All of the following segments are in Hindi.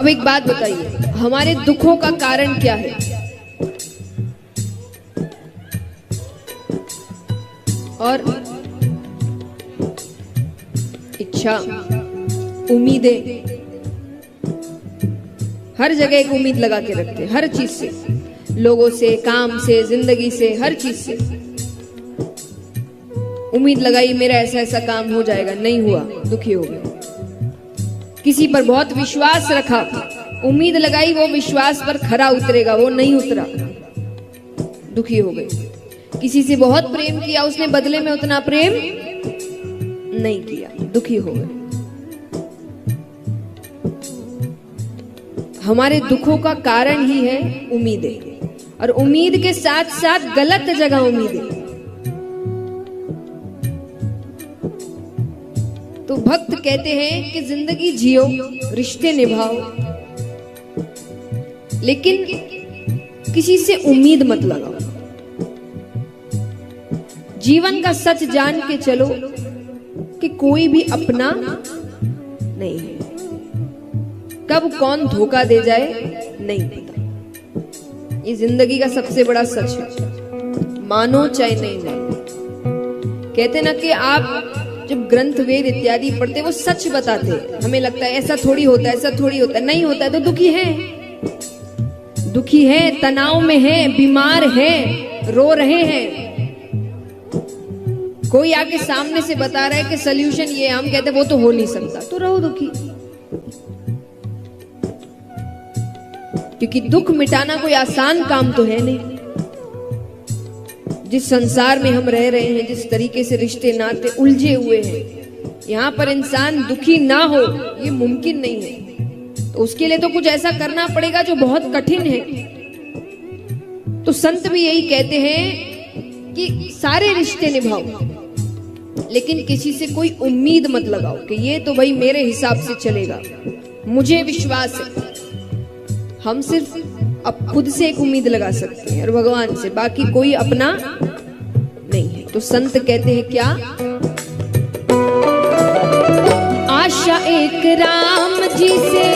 अब एक बात बताइए, हमारे दुखों का कारण क्या है? और इच्छा, उम्मीदें। हर जगह एक उम्मीद लगा के रखते हैं, हर चीज से, लोगों से, काम से, जिंदगी से, हर चीज से उम्मीद लगाई मेरा ऐसा ऐसा काम हो जाएगा, नहीं हुआ, दुखी हो गए। किसी पर बहुत विश्वास रखा, उम्मीद लगाई वो विश्वास पर खरा उतरेगा, वो नहीं उतरा, दुखी हो गए। किसी से बहुत प्रेम किया, उसने बदले में उतना प्रेम नहीं किया, दुखी हो गए। हमारे दुखों का कारण ही है उम्मीदें, और उम्मीद के साथ साथ गलत जगह उम्मीदें। तो भक्त कहते हैं कि जिंदगी जियो, रिश्ते निभाओ, लेकिन किसी से उम्मीद मत लगाओ। जीवन का सच जान के चलो कि कोई भी अपना नहीं है, कब कौन धोखा दे जाए नहीं पता। ये जिंदगी का सबसे बड़ा सच है, मानो चाहे नहीं मानो। कहते ना कि आप जब ग्रंथ वेद इत्यादि पढ़ते वो सच बताते, हमें लगता है ऐसा थोड़ी होता है, ऐसा थोड़ी होता है, नहीं होता है तो दुखी है, दुखी है, तनाव में है, बीमार है, रो रहे हैं। कोई आके सामने से बता रहा है कि सल्यूशन ये, हम कहते वो तो हो नहीं सकता, तो रहो दुखी। क्योंकि दुख मिटाना कोई आसान काम तो है नहीं। जिस संसार में हम रह रहे हैं, जिस तरीके से रिश्ते नाते उलझे हुए हैं, यहाँ पर इंसान दुखी ना हो ये मुमकिन नहीं है। तो उसके लिए तो कुछ ऐसा करना पड़ेगा जो बहुत कठिन है। तो संत भी यही कहते हैं कि सारे रिश्ते निभाओ, लेकिन किसी से कोई उम्मीद मत लगाओ कि ये तो भाई मेरे हिसाब से चलेगा, मुझे विश्वास है। हम सिर्फ अब खुद से एक उम्मीद लगा सकते हैं और भगवान से, बाकी कोई अपना नहीं है। तो संत कहते हैं क्या? आशा एक राम जी से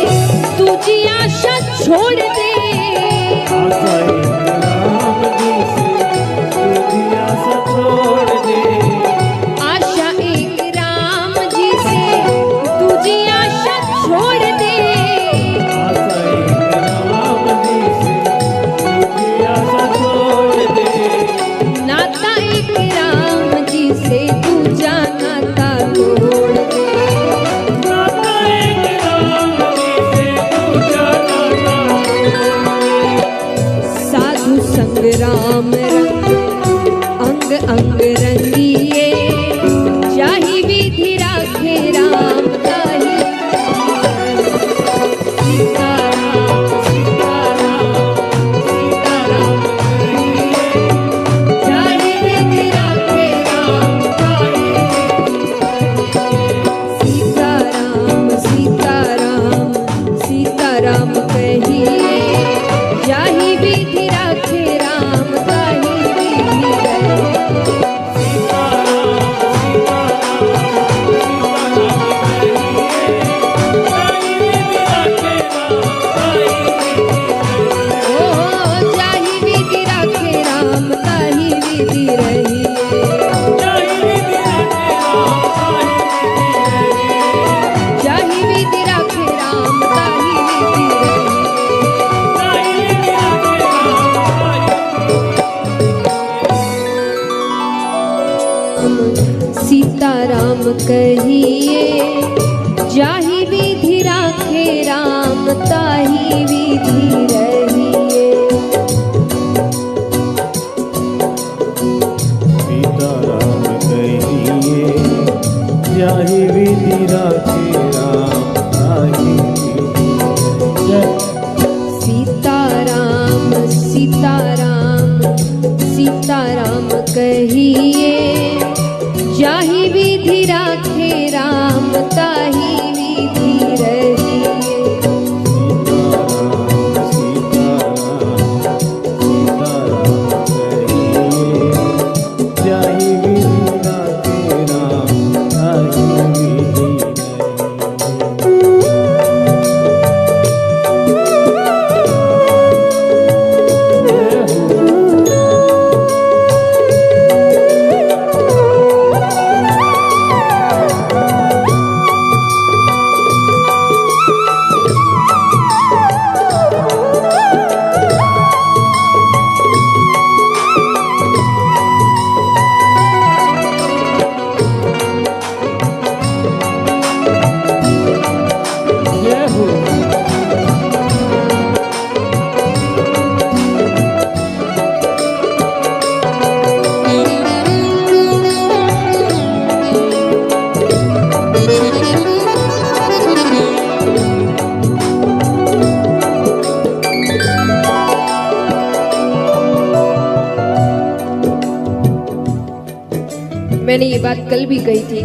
तुझी आशा छोड़ दे, आशा एक राम जी से तुझी आशा छोड़ दे, आशा एक राम जी से तुझी आशा छोड़ दे, नाता एक राम जी से दूजा नाता तोड़ दे, नाता एक राम जी से दूजा नाता तोड़ दे। साधु संग राम रंग अंग अंग रंगिए, जाहि विधि राखे राम ताहि। सीताराम सीताराम सीताराम जाहि विधि राखे राम ताहि। सीताराम सीताराम सीताराम कहिए, जाहि विधि राखे राम ताहि विधि रहे। जाहि विधि राखे राम ताहि विधि रहिए, जाहि विधि राखे राम ताहि विधि रहिए। सीताराम कहिए, जाहि विधि राखे राम ताहि विधि रहिए। सीताराम कहिए, जाहि विधि राखे राम ताहि विधि रहिए। सीताराम सीताराम सीताराम कहिए, जाहि विधि राखे राम मैंने ये बात कल भी कही थी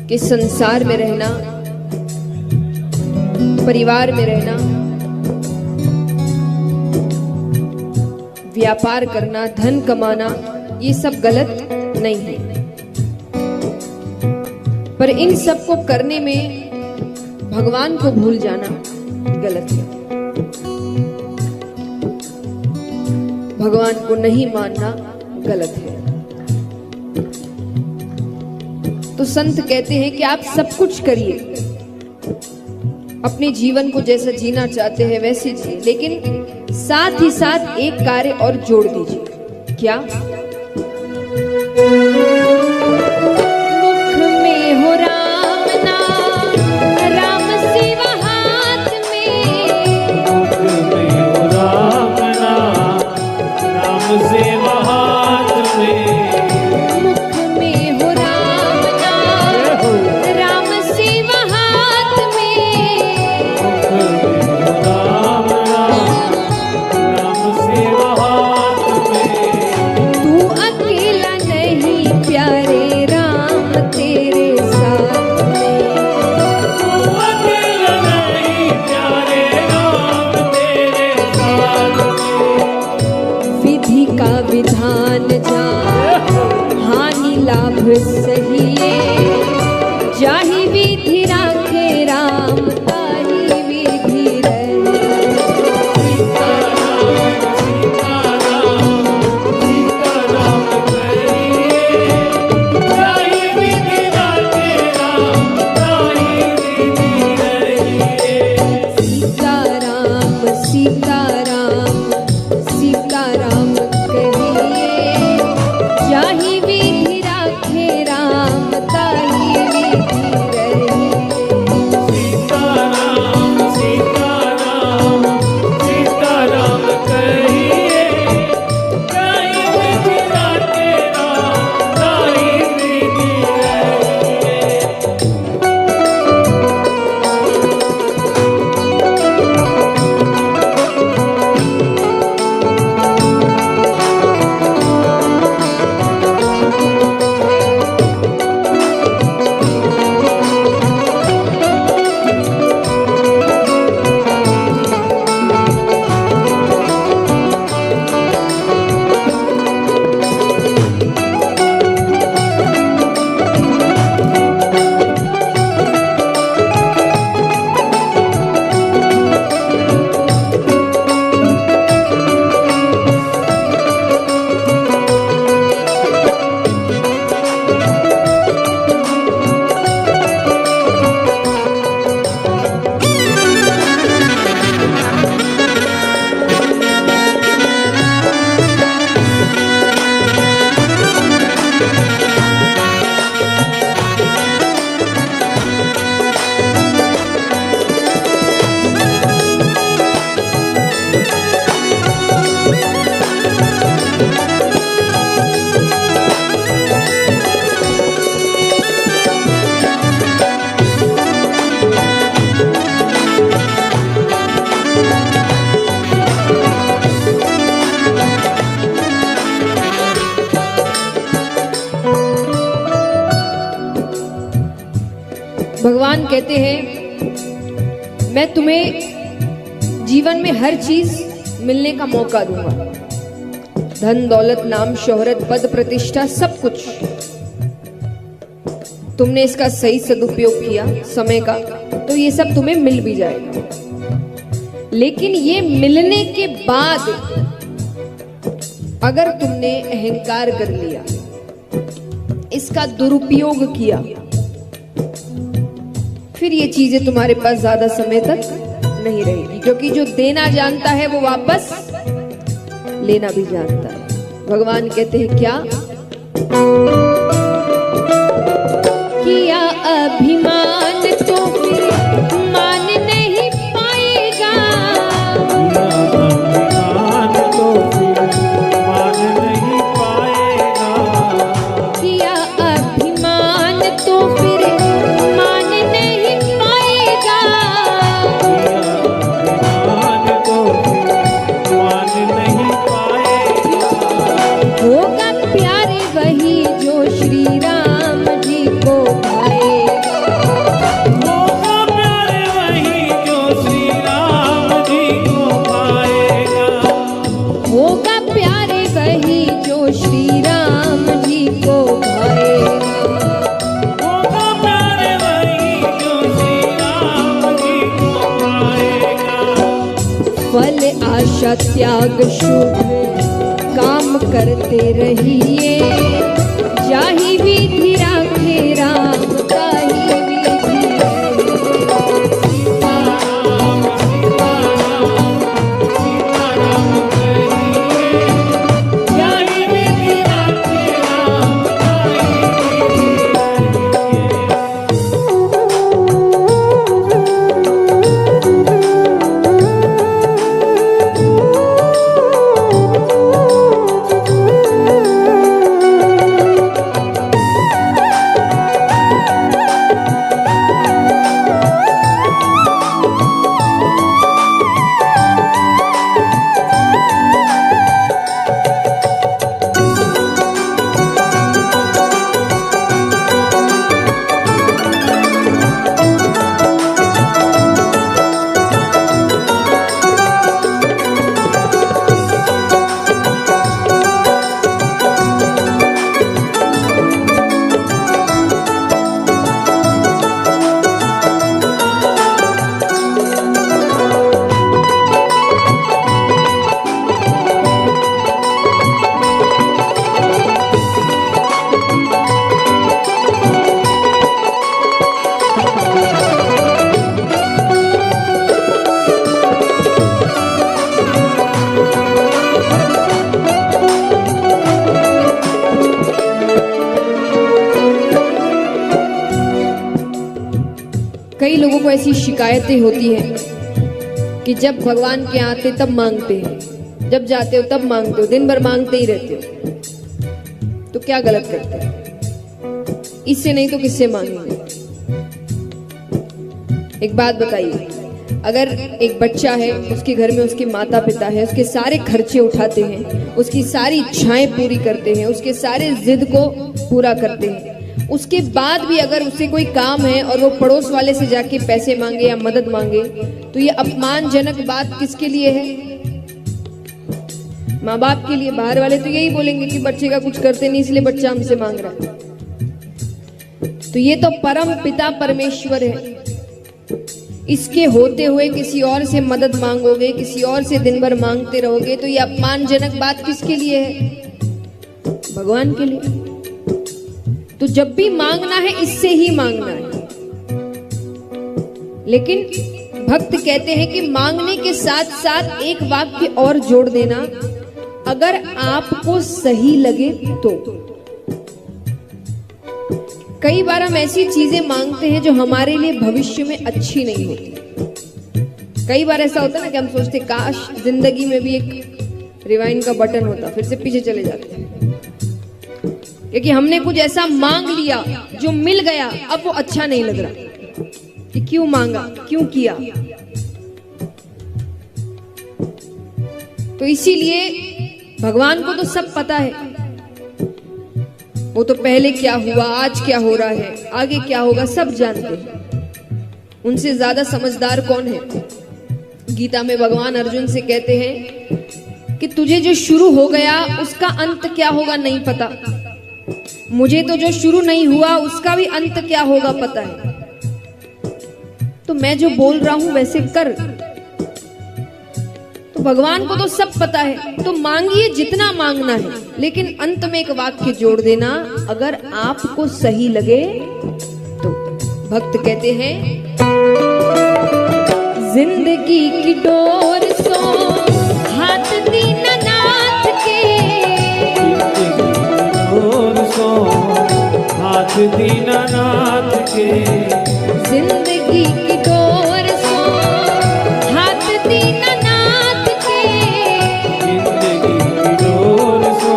कि संसार में रहना, परिवार में रहना, व्यापार करना, धन कमाना, ये सब गलत नहीं है, पर इन सब को करने में भगवान को भूल जाना गलत है। भगवान को नहीं मानना गलत है। तो संत कहते हैं कि आप सब कुछ करिए, अपने जीवन को जैसा जीना चाहते हैं वैसे जिए, लेकिन साथ ही साथ एक कार्य और जोड़ दीजिए। क्या? मुख में हो राम नाम, राम सेवा हाथ में। मुख में हो राम नाम, राम सेवा हाथ में। मुख में हो राम नाम, राम सेवा हाथ में। मुख में हो राम नाम, राम सेवा हाथ में। तू अकेला नहीं प्यारे, राम तेरे साथ में। तू अकेला नहीं प्यारे, राम तेरे साथ में। विधि का विधान जान, हानि लाभ सहिए। जाहि विधि राखे राम, ताहि विधि रहे। सीताराम सीताराम सीताराम कहिए, जाहि विधि राखे राम, ताहि विधि रहिए। सीताराम सीताराम सीताराम कहिए, जाहि विधि राखे राम, ताहि विधि रहिए। सीताराम सीताराम सीताराम कहिए, जाहि विधि राखे राम, ताहि विधि रहिए। भगवान कहते हैं मैं तुम्हें जीवन में हर चीज मिलने का मौका दूंगा, धन दौलत नाम शोहरत पद प्रतिष्ठा सब कुछ। तुमने इसका सही सदुपयोग किया समय का तो ये सब तुम्हें मिल भी जाएगा, लेकिन ये मिलने के बाद अगर तुमने अहंकार कर लिया, इसका दुरुपयोग किया, फिर ये चीजें तुम्हारे पास ज्यादा समय तक नहीं रहेगी, क्योंकि जो देना जानता है वो वापस लेना भी जानता है। भगवान कहते हैं क्या? किया अभिमान तो फिर मान नहीं पाएगा। अभिमान तो फिर मान नहीं पाएगा। किया अभिमान तो फिर मान नहीं पाएगा। अभिमान तो फिर मान नहीं पाएगा। होगा प्यारे वही जो श्री आशा त्याग शुभ काम करते रहिए। जाहि विधि राखे राम ताहि विधि कई लोगों को ऐसी शिकायतें होती हैं कि जब भगवान के यहाँ आते तब मांगते हैं, जब जाते हो तब मांगते हो, दिन भर मांगते ही रहते हो। तो क्या गलत करते हैं? इससे नहीं तो किससे मांगेंगे? एक बात बताइए, अगर एक बच्चा है, उसके घर में उसके माता पिता है, उसके सारे खर्चे उठाते हैं, उसकी सारी इच्छाएं पूरी करते हैं, उसके सारे जिद को पूरा करते हैं, उसके बाद भी अगर उससे कोई काम है और वो पड़ोस वाले से जाके पैसे मांगे या मदद मांगे, तो ये अपमानजनक बात किसके लिए है? माँ बाप के लिए। बाहर वाले तो यही बोलेंगे कि बच्चे का कुछ करते नहीं इसलिए बच्चा हमसे मांग रहा है। तो ये तो परम पिता परमेश्वर है, इसके होते हुए किसी और से मदद मांगोगे, किसी और से दिन भर मांगते रहोगे, तो ये अपमानजनक बात किसके लिए है? भगवान के लिए। तो जब भी मांगना है इससे ही मांगना है। लेकिन भक्त कहते हैं कि मांगने के साथ साथ एक वाक्य और जोड़ देना, अगर आपको सही लगे तो। कई बार हम ऐसी चीजें मांगते हैं जो हमारे लिए भविष्य में अच्छी नहीं होती। कई बार ऐसा होता है ना कि हम सोचते काश जिंदगी में भी एक रिवाइंड का बटन होता, फिर से पीछे चले जाते हैं, क्योंकि हमने कुछ ऐसा मांग लिया जो मिल गया, अब वो अच्छा नहीं लग रहा कि क्यों मांगा, क्यों किया। तो इसीलिए भगवान को तो सब पता है, वो तो पहले क्या हुआ, आज क्या हो रहा है, आगे क्या होगा, सब जानते हैं। उनसे ज्यादा समझदार कौन है? गीता में भगवान अर्जुन से कहते हैं कि तुझे जो शुरू हो गया उसका अंत क्या होगा नहीं पता, मुझे तो जो शुरू नहीं हुआ उसका भी अंत क्या होगा पता है, तो मैं जो बोल रहा हूं वैसे कर। तो भगवान को तो सब पता है, तो मांगिए जितना मांगना है, लेकिन अंत में एक वाक्य जोड़ देना, अगर आपको सही लगे तो। भक्त कहते हैं जिंदगी की डोर सो हाथ दीनानाथ के, हाथ दीनानाथ के, जिंदगी की डोर सो हाथ दीनानाथ के, जिंदगी की डोर सो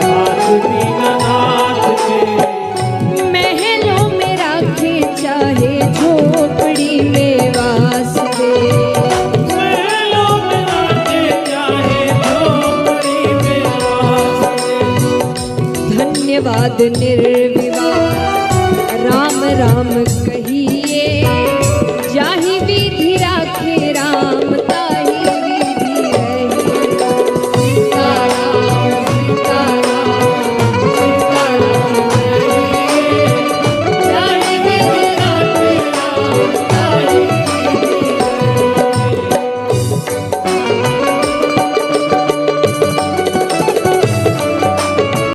हाथ दीनानाथ के। महलों में राखे चाहे झोपड़ी में वास दे, महलों में राखे चाहे झोपड़ी में वास दे। धन्यवाद निर्विकार